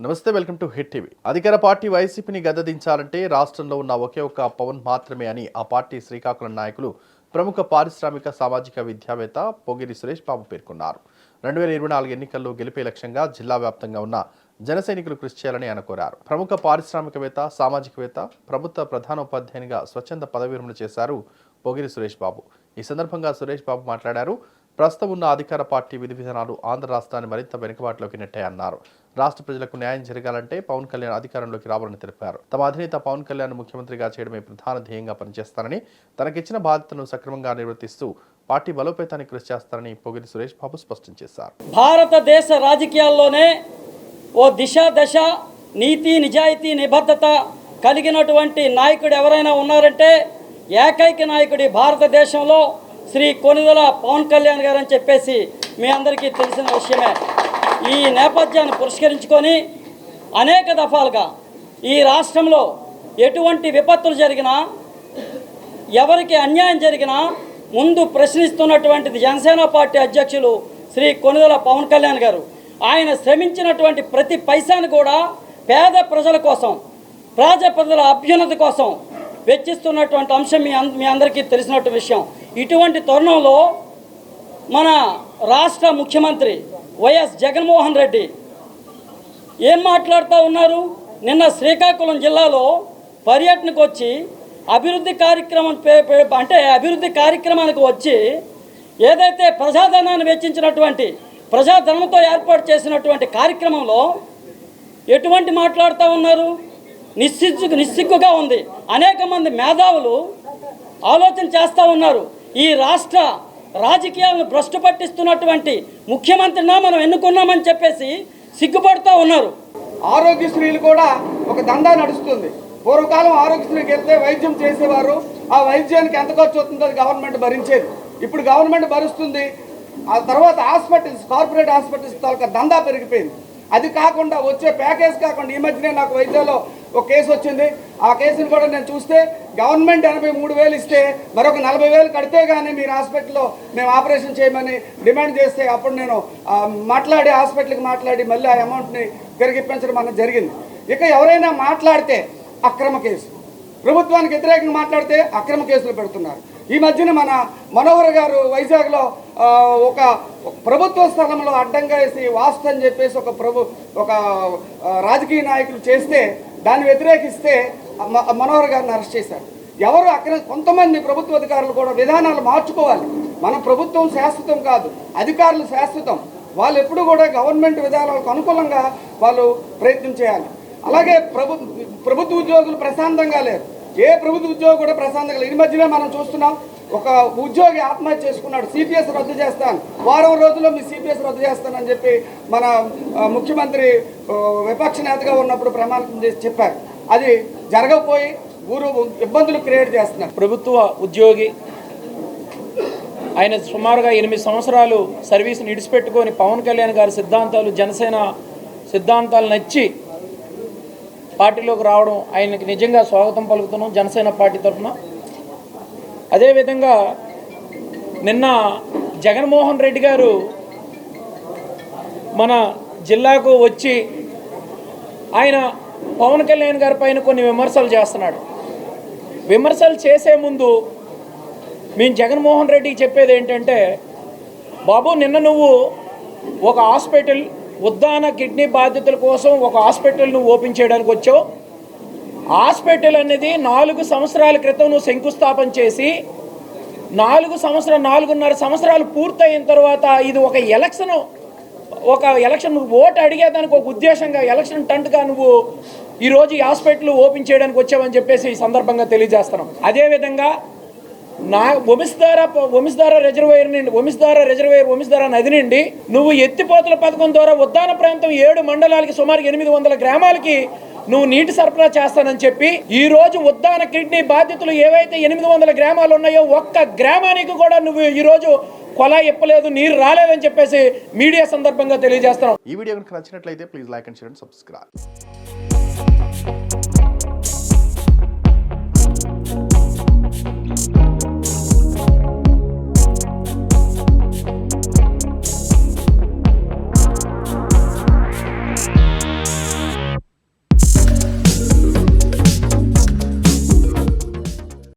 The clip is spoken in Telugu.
నమస్తే, వెల్కమ్ టు హిట్ టీవీ. అధికార పార్టీ వైసీపీని గద్దదించాలంటే రాష్ట్రంలో ఉన్న ఒకే ఒక్క పవన్ మాత్రమే అని ఆ పార్టీ శ్రీకాకుళం నాయకులు, ప్రముఖ పారిశ్రామిక సామాజిక విద్యావేత్త పొగిరి సురేష్ బాబు పేర్కొన్నారు. 2024 ఎన్నికల్లో గెలిపే లక్ష్యంగా జిల్లా వ్యాప్తంగా ఉన్న జన సైనికులు కృషి చేయాలని ఆయన కోరారు. ప్రముఖ పారిశ్రామికవేత్త, సామాజికవేత్త, ప్రభుత్వ ప్రధానోపాధ్యాయునిగా స్వచ్ఛంద పదవి విరమణ చేశారు పొగిరి సురేష్ బాబు. ఈ సందర్భంగా సురేష్ బాబు మాట్లాడారు. ప్రస్తుతం ఉన్న అధికార పార్టీ విధి విధానాలు ఆంధ్ర రాష్ట్రాన్ని మరింత వెనుకబాటులోకి నెట్టాయన్నారు. రాష్ట్ర ప్రజలకు న్యాయం జరగాలంటే పవన్ కళ్యాణ్ అధికారంలోకి రావాలని తెలిపారు. తమ అధినేత పవన్ కళ్యాణ్ ముఖ్యమంత్రిగా చేయడమే ప్రధాన ధ్యేయంగా పనిచేస్తారని, తనకిచ్చిన బాధ్యతను సక్రమంగా నిర్వర్తిస్తూ పార్టీ బలోపేతానికి కృషి చేస్తారని పొగిరి సురేష్ బాబు స్పష్టం చేశారు. భారతదేశ రాజకీయాల్లోనే ఓ దిశ దశ, నీతి నిజాయితీ నిబద్ధత కలిగినటువంటి నాయకుడు ఎవరైనా ఉన్నారంటే ఏకైక నాయకుడి భారతదేశంలో శ్రీ కొనిదెల పవన్ కళ్యాణ్ గారు అని చెప్పేసి మీ అందరికీ తెలిసిన విషయమే. ఈ నేపథ్యాన్ని పురస్కరించుకొని అనేక దఫాలుగా ఈ రాష్ట్రంలో ఎటువంటి విపత్తులు జరిగినా, ఎవరికి అన్యాయం జరిగినా ముందు ప్రశ్నిస్తున్నటువంటిది జనసేన పార్టీ అధ్యక్షులు శ్రీ కొనిదెల పవన్ కళ్యాణ్ గారు. ఆయన శ్రమించినటువంటి ప్రతి పైసాను కూడా పేద ప్రజల కోసం, ప్రజల అభ్యున్నతి కోసం వెచ్చిస్తున్నటువంటి అంశం మీ అందరికీ తెలిసినటువంటి విషయం. ఇటువంటి తరుణంలో మన రాష్ట్ర ముఖ్యమంత్రి వైఎస్ జగన్మోహన్ రెడ్డి ఏం మాట్లాడుతూ ఉన్నారు? నిన్న శ్రీకాకుళం జిల్లాలో పర్యటనకు వచ్చి అభివృద్ధి కార్యక్రమానికి వచ్చి ఏదైతే ప్రజాధనాన్ని వెచ్చించినటువంటి, ప్రజాధనంతో ఏర్పాటు చేసినటువంటి కార్యక్రమంలో ఎటువంటి మాట్లాడుతూ ఉన్నారు? నిస్సిగ్గుగా ఉంది. అనేక మంది మేధావులు ఆలోచన చేస్తూ ఉన్నారు. ఈ రాష్ట్ర రాజకీయాలను భ్రష్టు పట్టిస్తున్నటువంటి ముఖ్యమంత్రినా మనం ఎన్నుకున్నామని చెప్పేసి సిగ్గుపడుతూ ఉన్నారు. ఆరోగ్యశ్రీలు కూడా ఒక దందా నడుస్తుంది. పూర్వకాలం ఆరోగ్యశ్రీకి వెళ్తే వైద్యం చేసేవారు. ఆ వైద్యానికి ఎంత ఖర్చు అవుతుందో అది గవర్నమెంట్ భరించేది. ఇప్పుడు గవర్నమెంట్ భరిస్తుంది. ఆ తర్వాత హాస్పిటల్స్, కార్పొరేట్ హాస్పిటల్స్ తాలూకా దందా పెరిగిపోయింది. అది కాకుండా వచ్చే ప్యాకేజ్ కాకుండా ఈ మధ్యనే నాకు వైద్యంలో ఒక కేసు వచ్చింది. ఆ కేసును కూడా నేను చూస్తే గవర్నమెంట్ 83,000 ఇస్తే మరొక 40,000 కడితే కానీ మీరు హాస్పిటల్లో మేము ఆపరేషన్ చేయమని డిమాండ్ చేస్తే అప్పుడు నేను హాస్పిటల్కి మాట్లాడి మళ్ళీ ఆ అమౌంట్ని పెరిగిప్పించడం అన్నది జరిగింది. ఇక ఎవరైనా మాట్లాడితే అక్రమ కేసు, ప్రభుత్వానికి వ్యతిరేకంగా మాట్లాడితే అక్రమ కేసులు పెడుతున్నారు. ఈ మధ్యన మన మనోహర్ గారు వైజాగ్లో ఒక ప్రభుత్వ స్థలంలో అడ్డంగా వేసి వాస్తు అని చెప్పేసి ఒక రాజకీయ నాయకులు చేస్తే దాన్ని వ్యతిరేకిస్తే మనోహర్ గారిని అరెస్ట్ చేశారు. ఎవరు అక్కడ కొంతమంది ప్రభుత్వ అధికారులు కూడా విధానాలు మార్చుకోవాలి. మన ప్రభుత్వం శాశ్వతం కాదు, అధికారులు శాశ్వతం. వాళ్ళు ఎప్పుడు కూడా గవర్నమెంట్ విధానాలకు అనుకూలంగా వాళ్ళు ప్రయత్నం చేయాలి. అలాగే ప్రభుత్వ ఉద్యోగులు ప్రశాంతంగా లేరు. ఏ ప్రభుత్వ ఉద్యోగి కూడా ప్రశాంతంగా లేదు. ఈ మధ్యనే మనం చూస్తున్నాం, ఒక ఉద్యోగి ఆత్మహత్య చేసుకున్నాడు. సిపిఎస్ రద్దు చేస్తాను, వారం రోజుల్లో మీ సిపిఎస్ రద్దు చేస్తానని చెప్పి మన ముఖ్యమంత్రి విపక్ష నేతగా ఉన్నప్పుడు ప్రమాణం చేసి చెప్పారు. అది జరగకపోయి ఊరు ఇబ్బందులు క్రియేట్ చేస్తున్నారు. ప్రభుత్వ ఉద్యోగి ఆయన సుమారుగా 8 సంవత్సరాలు సర్వీస్ని ఇడిచిపెట్టుకొని పవన్ కళ్యాణ్ గారి సిద్ధాంతాలు, జనసేన సిద్ధాంతాలు నచ్చి పార్టీలోకి రావడం ఆయనకి నిజంగా స్వాగతం పలుకుతున్నాం జనసేన పార్టీ తరఫున. అదేవిధంగా నిన్న జగన్మోహన్ రెడ్డి గారు మన జిల్లాకు వచ్చి ఆయన పవన్ కళ్యాణ్ గారి పైన కొన్ని విమర్శలు చేస్తున్నాడు. విమర్శలు చేసే ముందు మేము జగన్మోహన్ రెడ్డికి చెప్పేది ఏంటంటే, బాబు నిన్న నువ్వు ఒక హాస్పిటల్, ఉద్దాన కిడ్నీ బాధితుల కోసం ఒక హాస్పిటల్ నువ్వు ఓపెన్ చేయడానికి వచ్చావు. హాస్పిటల్ అనేది 4 సంవత్సరాల క్రితం నువ్వు శంకుస్థాపన చేసి 4.5 సంవత్సరాలు పూర్తయిన తర్వాత ఇది ఒక ఎలక్షన్ నువ్వు ఓటు అడిగేదానికి ఒక ఉద్దేశంగా, ఎలక్షన్ టంట్గా నువ్వు ఈరోజు ఈ హాస్పిటల్ ఓపెన్ చేయడానికి వచ్చావని చెప్పేసి ఈ సందర్భంగా తెలియజేస్తున్నాం. అదేవిధంగా వంశధార రిజర్వేయర్ నది నుండి నువ్వు ఎత్తిపోతల పథకం ద్వారా ఉద్దాన ప్రాంతం 7 మండలాలకి సుమారు 800 గ్రామాలకి నువ్వు నీటి సరఫరా చేస్తానని చెప్పి ఈ రోజు ఉద్దాన కిడ్నీ బాధితులు ఏవైతే 800 గ్రామాలు ఉన్నాయో ఒక్క గ్రామానికి కూడా నువ్వు ఈ రోజు కొలా ఇప్పలేదు, నీరు రాలేదని చెప్పేసి మీడియా సందర్భంగా తెలియజేస్తున్నాం. ఈ వీడియో కనుక నచ్చినట్లయితే please like and share and subscribe.